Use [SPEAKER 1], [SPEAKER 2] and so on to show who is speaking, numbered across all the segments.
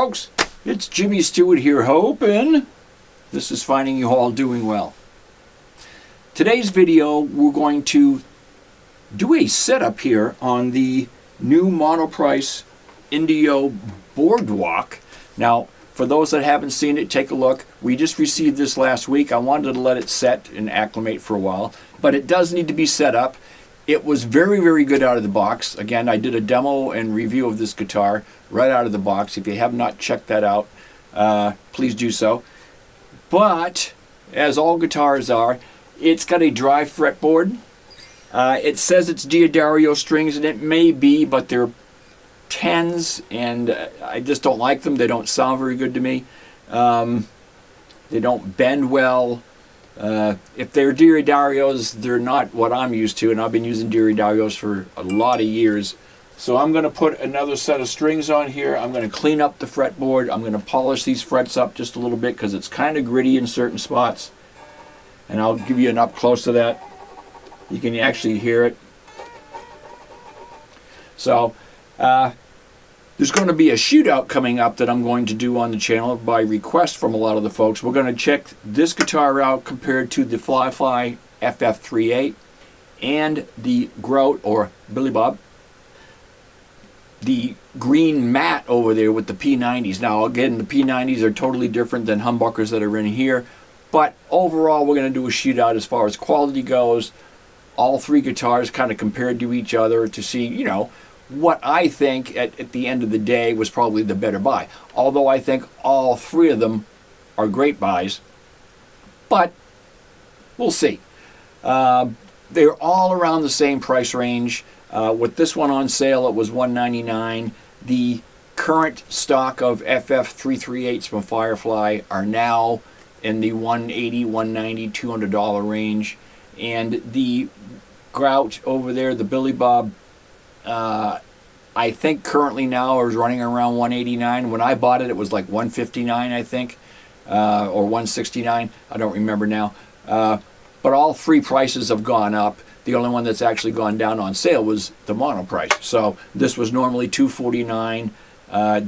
[SPEAKER 1] folks, it's Jimmy Stewart here, hoping this is finding you all doing well. Today's video, we're going to do a setup here on the new Monoprice Indio Boardwalk. Now, for those that haven't seen it, take a look. We just received this last week. I wanted to let it set and acclimate for a while, but it does need to be set up. It was very, very good out of the box. Again, I did a demo and review of this guitar right out of the box. If you have not checked that out, please do so. But, as all guitars are, it's got a dry fretboard. It says it's D'Addario strings, and it may be, but they're 10s, and I just don't like them. They don't sound very good to me. They don't bend well. If they're D'Addarios, they're not what I'm used to, and I've been using D'Addarios for a lot of years. So I'm going to put another set of strings on here. I'm going to clean up the fretboard. I'm going to polish these frets up just a little bit because it's kind of gritty in certain spots. And I'll give you an up close to that. You can actually hear it. So there's going to be a shootout coming up that I'm going to do on the channel by request from a lot of the folks. We're going to check this guitar out compared to the Fly FF38 and the Grout or Billy Bob, the green matte over there with the P90s. Now again, the P90s are totally different than humbuckers that are in here, but overall we're going to do a shootout as far as quality goes. All three guitars kind of compared to each other to see, you know, what I think at the end of the day was probably the better buy. Although I think all three of them are great buys, but we'll see. They're all around the same price range. With this one on sale, it was $199. The current stock of FF338s from Firefly are now in the $180, $190, $200 range. And the Grout over there, the Billy Bob, I think currently now is running around $189. When I bought it, it was like $159, I think, or $169. I don't remember now. But all three prices have gone up. The only one that's actually gone down on sale was the Monoprice. So this was normally $249.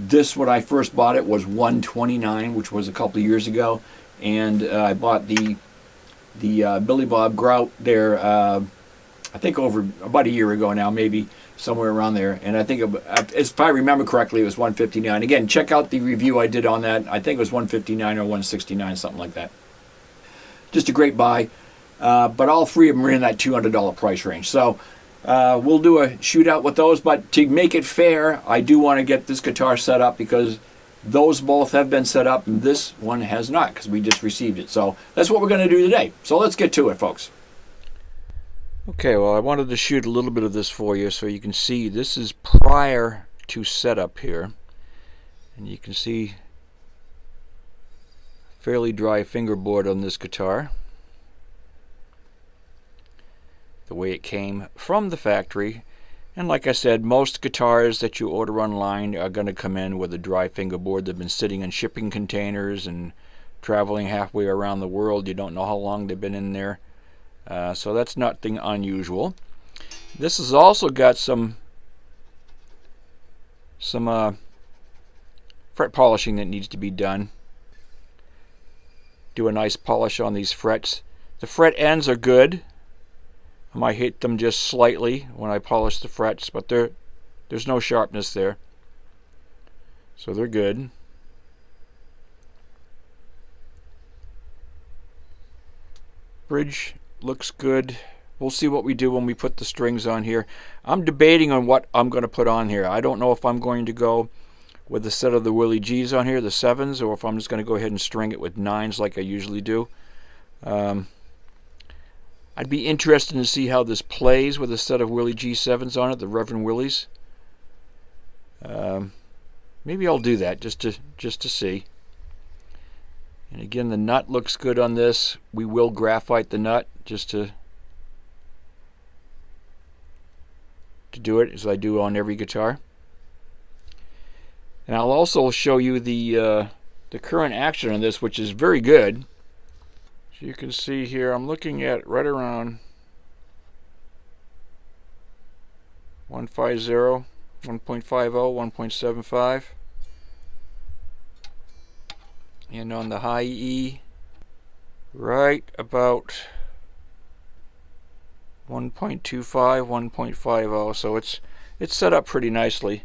[SPEAKER 1] This, when I first bought it, was $129, which was a couple of years ago. And I bought the Billy Bob Grout there, I think over about a year ago now, maybe somewhere around there. And I think, if I remember correctly, it was $159. Again, check out the review I did on that. I think it was $159 or $169, something like that. Just a great buy. But all three of them are in that $200 price range. So we'll do a shootout with those. But to make it fair, I do want to get this guitar set up because those both have been set up and this one has not because we just received it. So that's what we're going to do today. So let's get to it, folks. Okay, well, I wanted to shoot a little bit of this for you so you can see this is prior to setup here. And you can see fairly dry fingerboard on this guitar, the way it came from the factory. And like I said, most guitars that you order online are going to come in with a dry fingerboard. They've been sitting in shipping containers and traveling halfway around the world. You don't know how long they've been in there. So that's nothing unusual. This has also got some fret polishing that needs to be done. Do a nice polish on these frets. The fret ends are good. I might hit them just slightly when I polish the frets, but there's no sharpness there. So they're good. Bridge looks good. We'll see what we do when we put the strings on here. I'm debating on what I'm going to put on here. I don't know if I'm going to go with a set of the Willy G's on here, the 7s, or if I'm just going to go ahead and string it with 9s like I usually do. I'd be interested to see how this plays with a set of Willy G7s on it, the Reverend Willys. Maybe I'll do that just to see. And again, the nut looks good on this. We will graphite the nut just to do it as I do on every guitar. And I'll also show you the current action on this, which is very good. So you can see here, I'm looking at right around 150, 1.50, 1.75. And on the high E, right about 1.25, 1.50. So it's set up pretty nicely.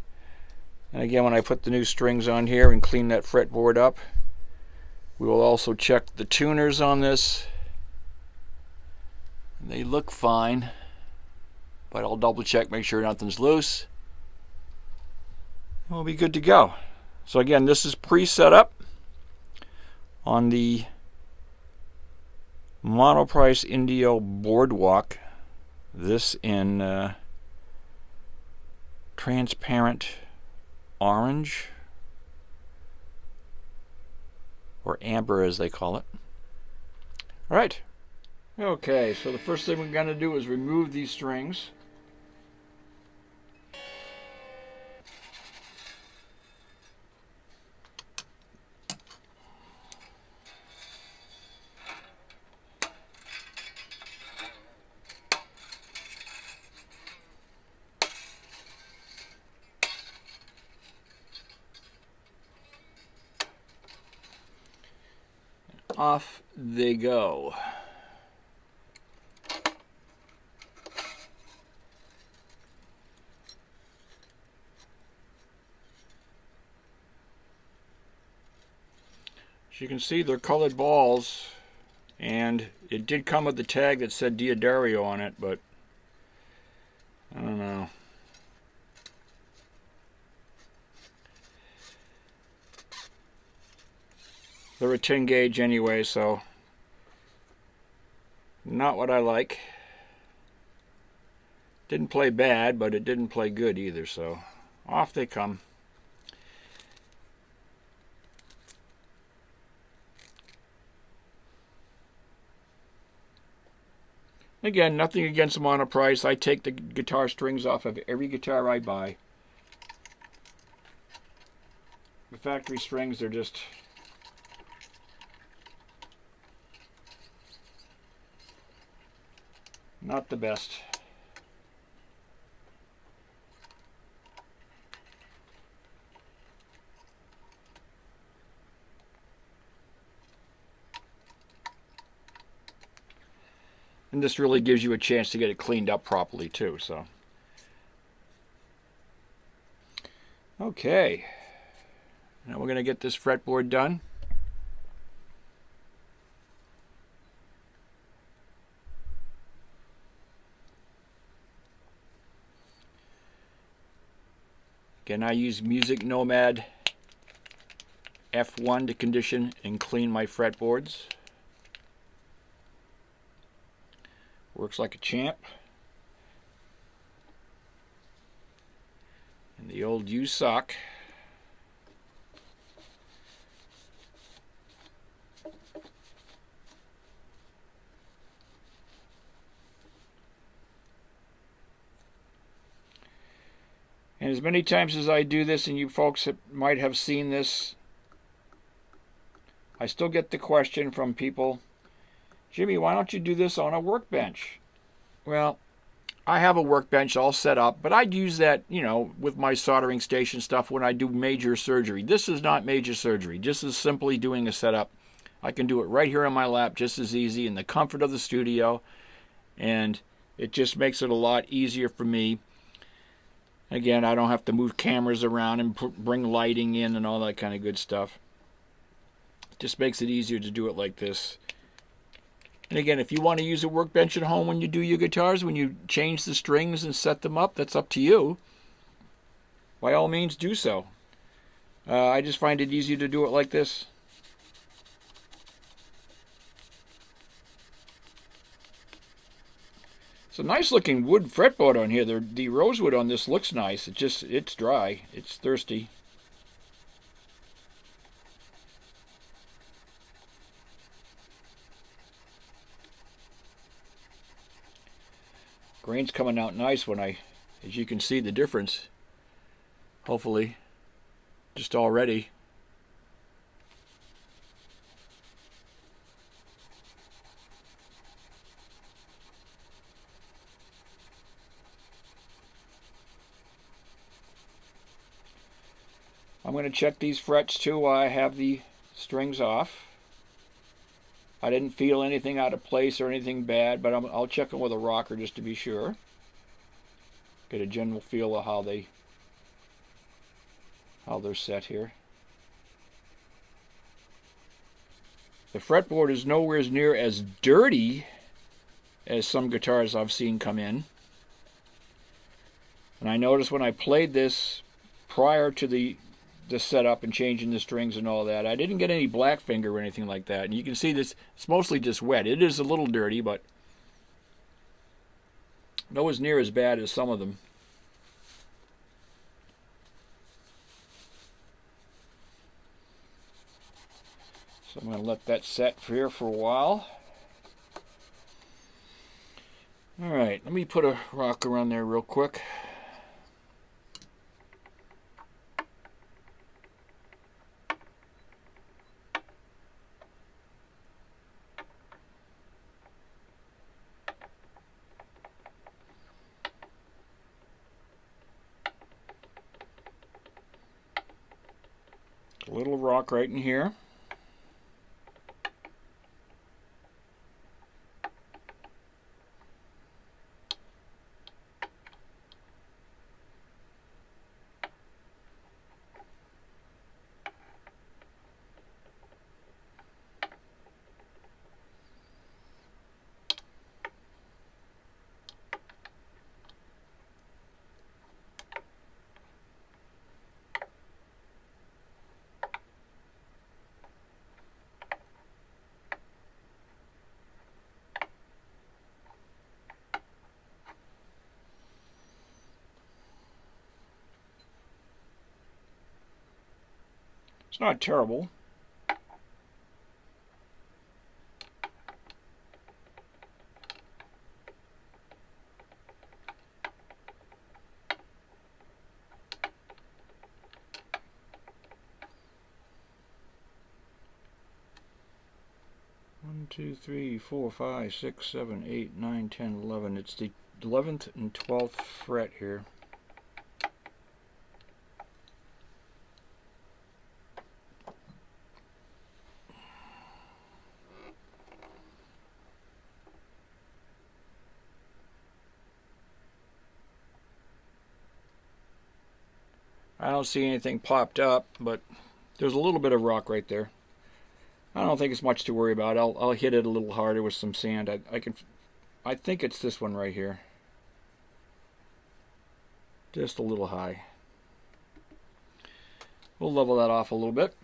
[SPEAKER 1] And again, when I put the new strings on here and clean that fretboard up, we will also check the tuners on this. They look fine, but I'll double check, make sure nothing's loose. We'll be good to go. So again, this is pre-set up on the Monoprice Indio Boardwalk. This in transparent orange, or amber as they call it. All right. Okay, so the first thing we're going to do is remove these strings. Off they go. As you can see, they're colored balls, and it did come with the tag that said Diodario on it, but I don't know. They're a 10 gauge anyway, so not what I like. Didn't play bad, but it didn't play good either, so off they come. Again, nothing against Monoprice. I take the guitar strings off of every guitar I buy. The factory strings are just not the best. And this really gives you a chance to get it cleaned up properly too, so. Okay. Now we're going to get this fretboard done. Again, I use Music Nomad F1 to condition and clean my fretboards. Works like a champ. And the old used sock. And as many times as I do this, and you folks might have seen this, I still get the question from people, Jimmy, why don't you do this on a workbench? Well, I have a workbench all set up, but I'd use that, you know, with my soldering station stuff when I do major surgery. This is not major surgery. This is simply doing a setup. I can do it right here on my lap just as easy in the comfort of the studio, and it just makes it a lot easier for me. Again, I don't have to move cameras around and bring lighting in and all that kind of good stuff. It just makes it easier to do it like this. And again, if you want to use a workbench at home when you do your guitars, when you change the strings and set them up, that's up to you. By all means, do so. I just find it easier to do it like this. It's a nice looking wood fretboard on here. The rosewood on this looks nice. It's dry. It's thirsty. Grain's coming out nice when as you can see the difference. Hopefully, just already. I'm going to check these frets too while I have the strings off. I didn't feel anything out of place or anything bad, but I'll check them with a rocker just to be sure. Get a general feel of how they're set here. The fretboard is nowhere near as dirty as some guitars I've seen come in. And I noticed when I played this prior to the setup and changing the strings and all that, I didn't get any black finger or anything like that. And you can see this, it's mostly just wet. It is a little dirty, but nowhere near as bad as some of them. So I'm going to let that set here for a while. Alright, let me put a rocker on there real quick. A little rock right in here. It's not terrible. One, two, three, four, 5, 6, 7, 8, 9, 10, 11. It's the 11th and 12th fret here. I don't see anything popped up, but there's a little bit of rock right there. I don't think it's much to worry about. I'll hit it a little harder with some sand. I think it's this one right here. Just a little high. We'll level that off a little bit.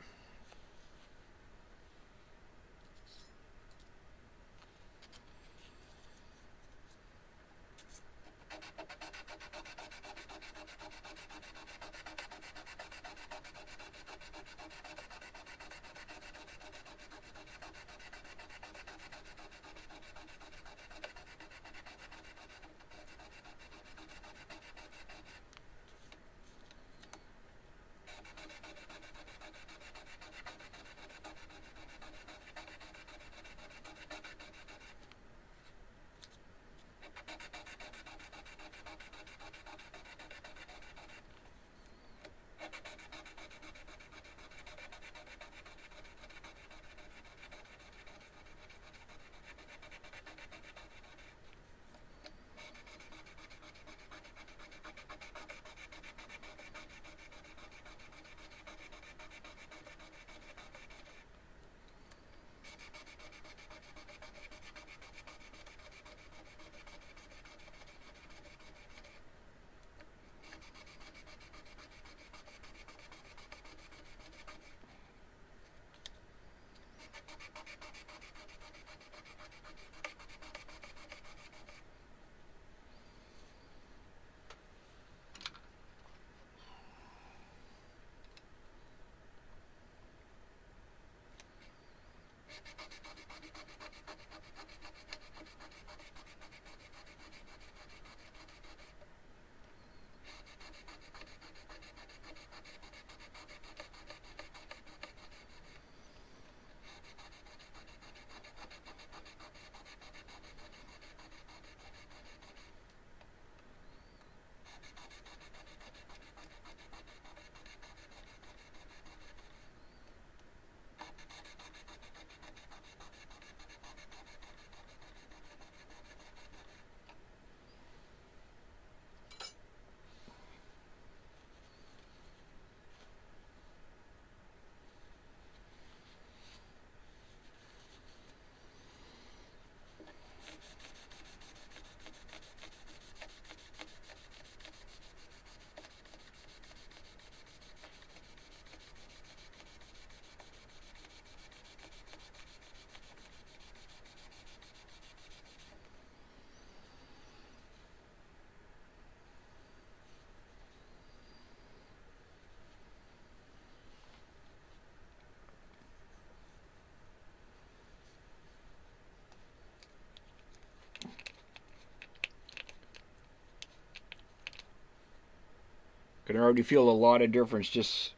[SPEAKER 1] can already feel a lot of difference just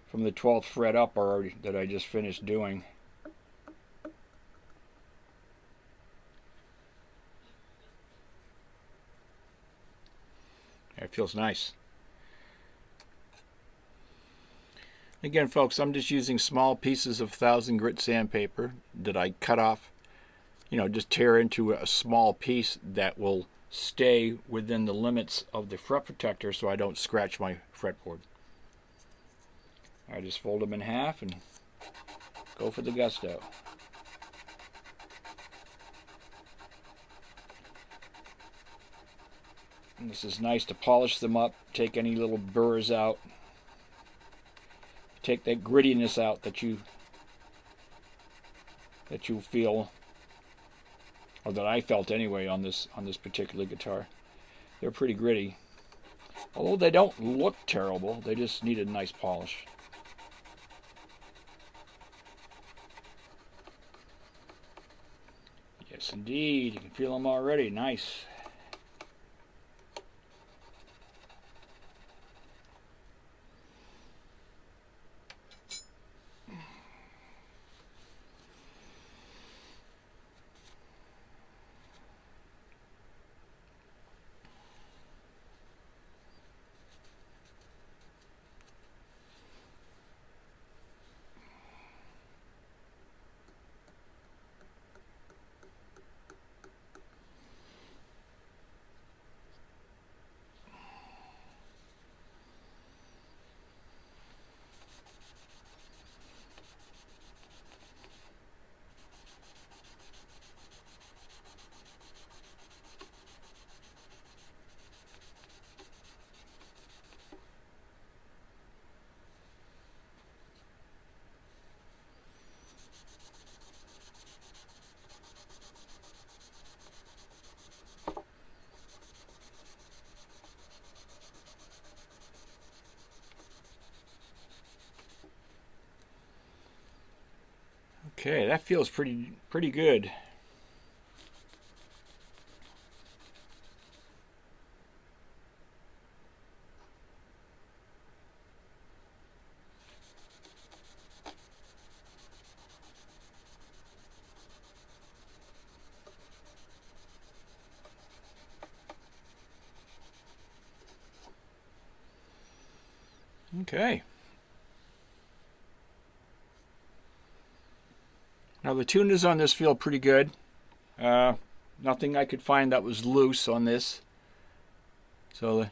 [SPEAKER 1] from the 12th fret up already that I just finished doing. It feels nice. Again, folks, I'm just using small pieces of 1000 grit sandpaper that I cut off, just tear into a small piece that will stay within the limits of the fret protector so I don't scratch my fretboard. I just fold them in half and go for the gusto. And this is nice to polish them up, take any little burrs out, take that grittiness out that you feel, or that I felt anyway on this particular guitar. They're pretty gritty, although they don't look terrible. They just need a nice polish. Yes, indeed. You can feel them already. Nice. Okay, that feels pretty good. Okay. Now the tuners on this feel pretty good. Nothing I could find that was loose on this. So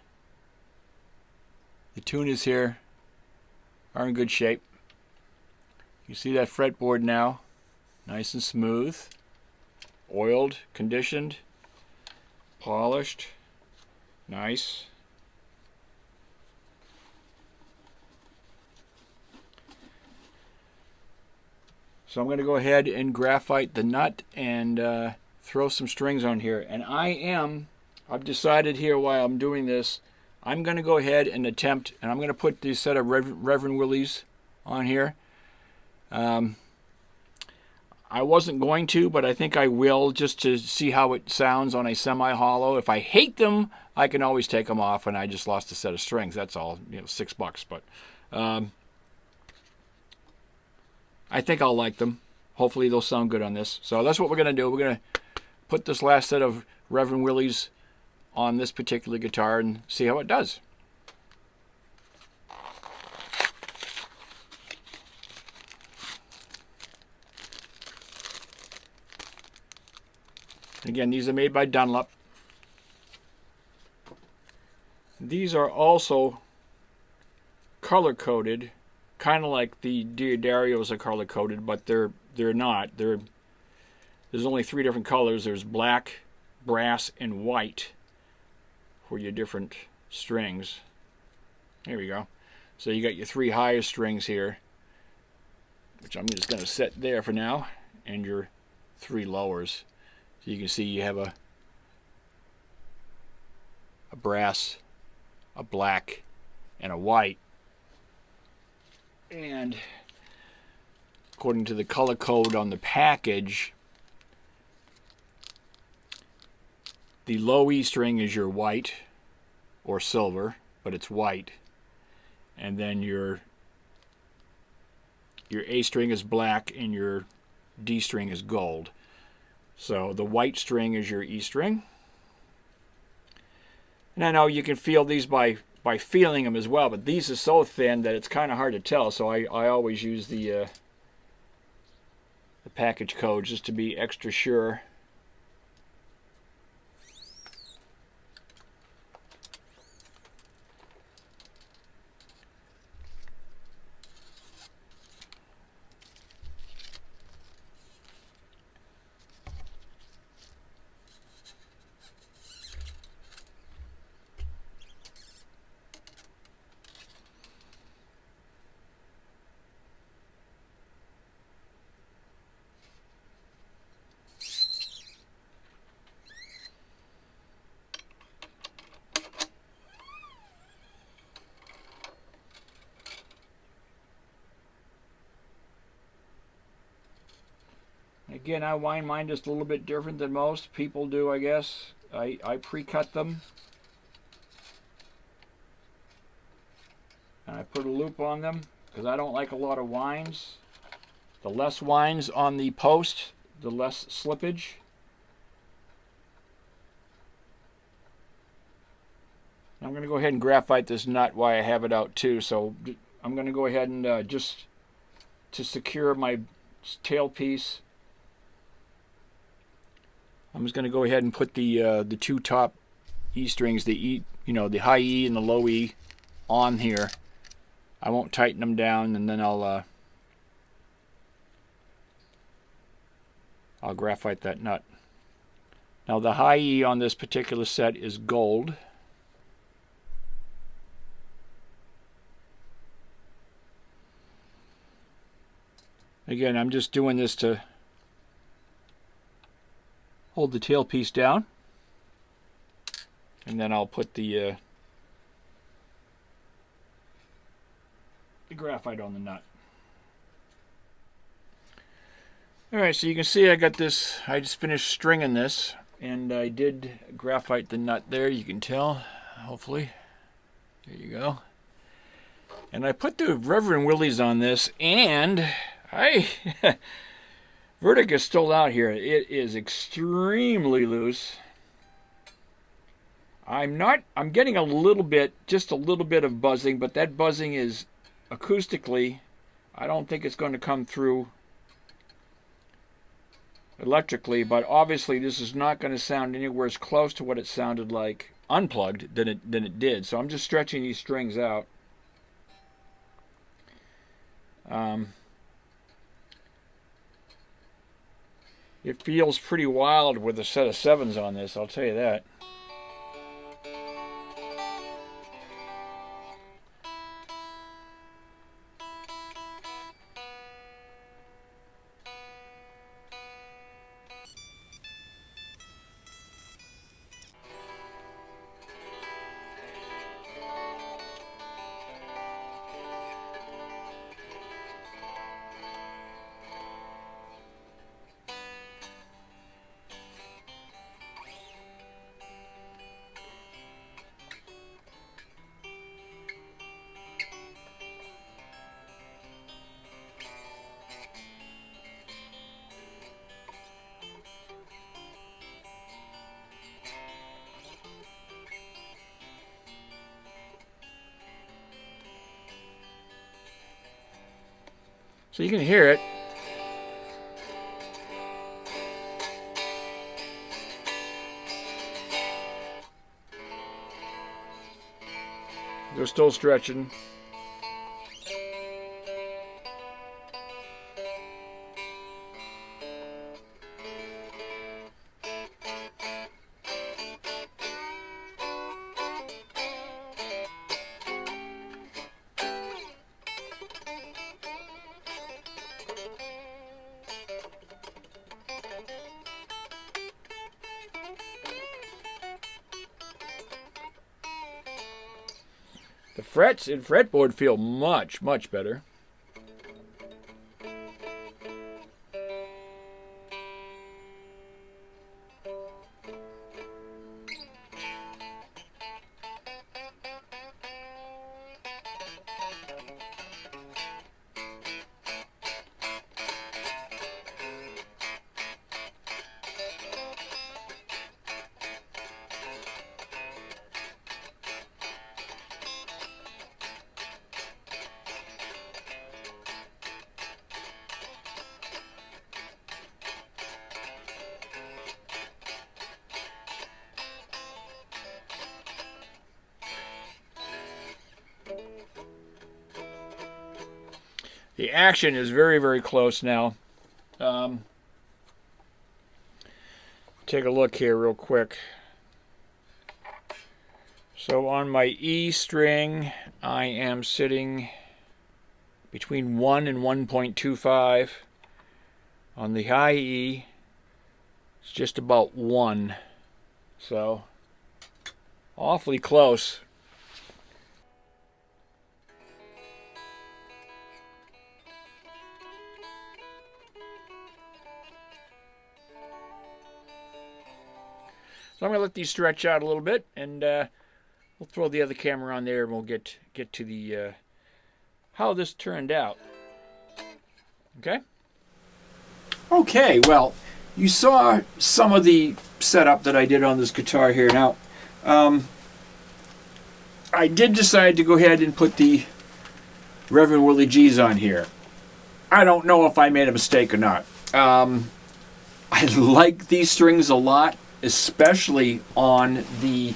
[SPEAKER 1] the tuners here are in good shape. You see that fretboard now, nice and smooth, oiled, conditioned, polished, nice. So I'm going to go ahead and graphite the nut and throw some strings on here. And I've decided here while I'm doing this, I'm going to go ahead and attempt, and I'm going to put this set of Reverend Willys on here. I wasn't going to, but I think I will, just to see how it sounds on a semi-hollow. If I hate them, I can always take them off, and I just lost a set of strings. That's all, $6. But I think I'll like them. Hopefully they'll sound good on this. So that's what we're going to do. We're going to put this last set of Reverend Willys on this particular guitar and see how it does. Again, these are made by Dunlop. These are also color-coded, kind of like the Diodarios are color-coded, but they're not. There's only 3 different colors. There's black, brass, and white for your different strings. There we go. So you got your 3 highest strings here, which I'm just going to set there for now, and your 3 lowers. So you can see you have a brass, a black, and a white. And according to the color code on the package, the low E string is your white or silver, but it's white. and then your A string is black and your D string is gold. So the white string is your E string. And I know you can feel these by feeling them as well, but these are so thin that it's kind of hard to tell. So I always use the package code just to be extra sure. Again, I wind mine just a little bit different than most people do, I guess. I pre-cut them. And I put a loop on them because I don't like a lot of winds. The less winds on the post, the less slippage. I'm going to go ahead and graphite this nut while I have it out too. So I'm going to go ahead and just to secure my tailpiece, I'm just going to go ahead and put the two top E strings, the high E and the low E, on here. I won't tighten them down, and then I'll graphite that nut. Now the high E on this particular set is gold. Again, I'm just doing this to hold the tailpiece down, and then I'll put the graphite on the nut. Alright, so you can see I got this, I just finished stringing this, and I did graphite the nut there, you can tell, hopefully. There you go. And I put the Reverend Willys on this, and Vertic is still out here. It is extremely loose. I'm getting a little bit, just a little bit of buzzing, but that buzzing is acoustically, I don't think it's going to come through electrically, but obviously this is not going to sound anywhere as close to what it sounded like unplugged than it did. So I'm just stretching these strings out. It feels pretty wild with a set of 7s on this, I'll tell you that. So you can hear it. They're still stretching. The frets in Fretboard feel much, much better. The action is very, very close now. Take a look here real quick. So on my E string, I am sitting between 1 and 1.25. On the high E, it's just about 1. So, awfully close. So I'm going to let these stretch out a little bit, and we'll throw the other camera on there, and we'll get to the how this turned out. Okay? Okay, well, you saw some of the setup that I did on this guitar here. Now, I did decide to go ahead and put the Reverend Willy G's on here. I don't know if I made a mistake or not. I like these strings a lot, especially on the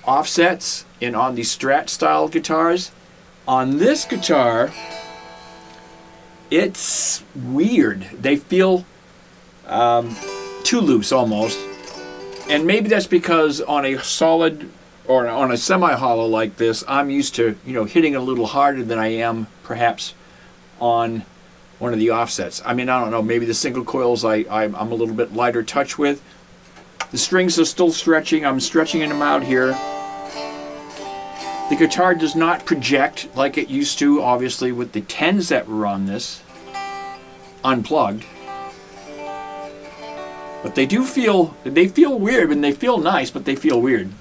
[SPEAKER 1] offsets and on the Strat style guitars. On this guitar, it's weird. They feel too loose almost. And maybe that's because on a solid or on a semi-hollow like this, I'm used to, you know, hitting a little harder than I am perhaps on one of the offsets. I mean, I don't know, maybe the single coils I'm a little bit lighter touch with. The strings are still stretching. I'm stretching them out here. The guitar does not project like it used to, obviously, with the 10s that were on this, unplugged. But they do feel, weird, and they feel nice, but they feel weird.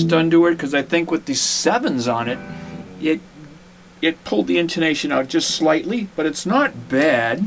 [SPEAKER 1] Done to it, because I think with the 7s on it, it pulled the intonation out just slightly, but it's not bad.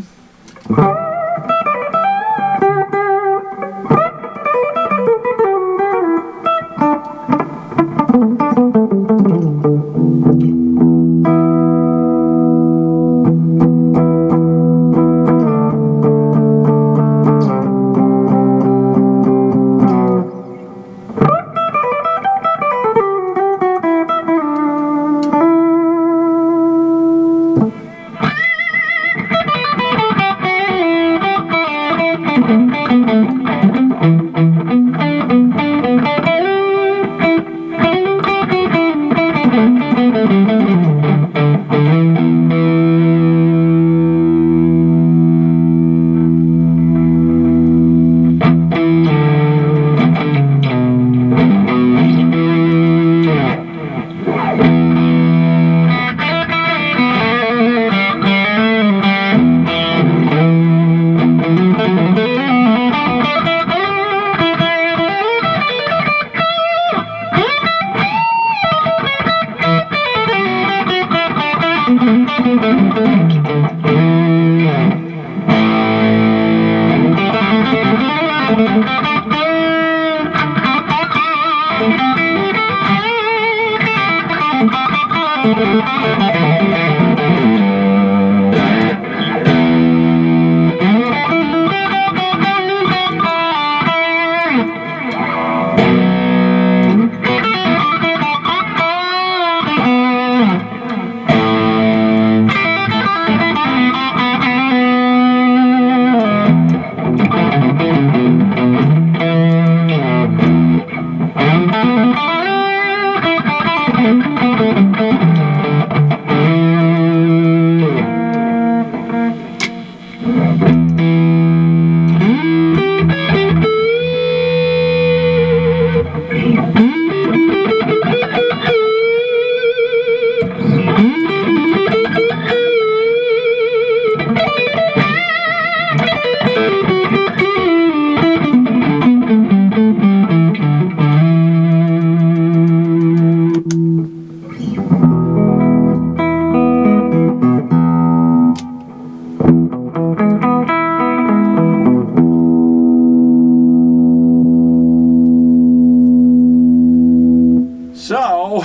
[SPEAKER 1] So,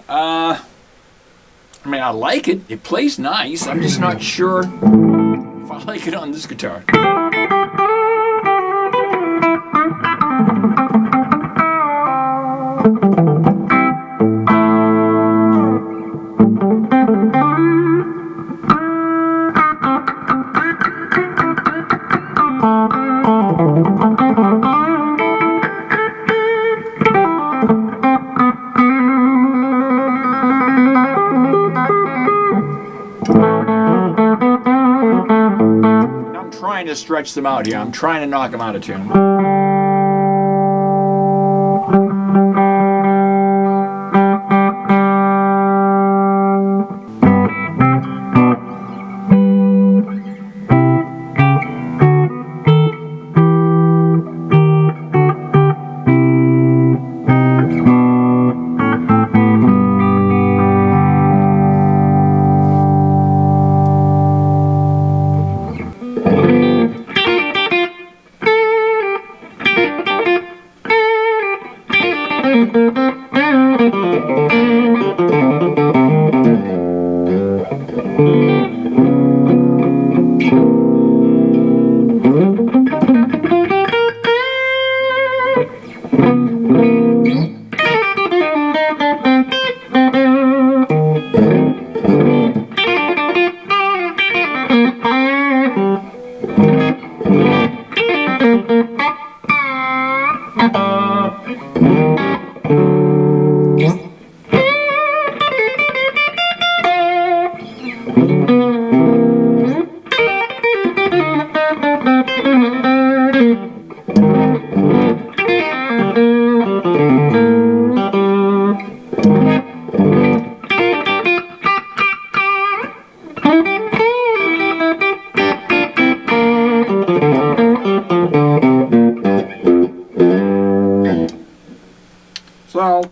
[SPEAKER 1] I mean, I like it. It plays nice. I'm just not sure if I like it on this guitar. I'm trying to stretch them out here. I'm trying to knock them out of tune. So,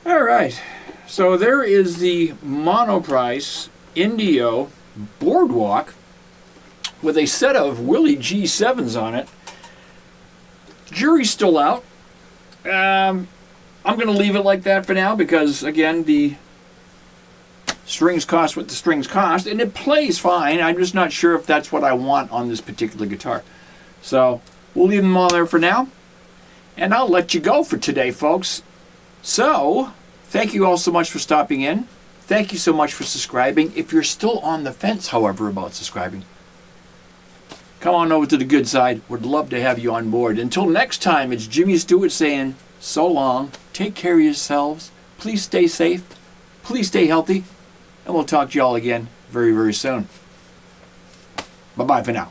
[SPEAKER 1] Alright, so there is the Monoprice Indio Boardwalk with a set of Willy G7s on it. Jury's still out. I'm going to leave it like that for now because, again, the strings cost what the strings cost, and it plays fine. I'm just not sure if that's what I want on this particular guitar. So we'll leave them all there for now, and I'll let you go for today, folks. So, thank you all so much for stopping in. Thank you so much for subscribing. If you're still on the fence, however, about subscribing, come on over to the good side. Would love to have you on board. Until next time, it's Jimmy Stewart saying so long. Take care of yourselves. Please stay safe. Please stay healthy. And we'll talk to you all again very, very soon. Bye-bye for now.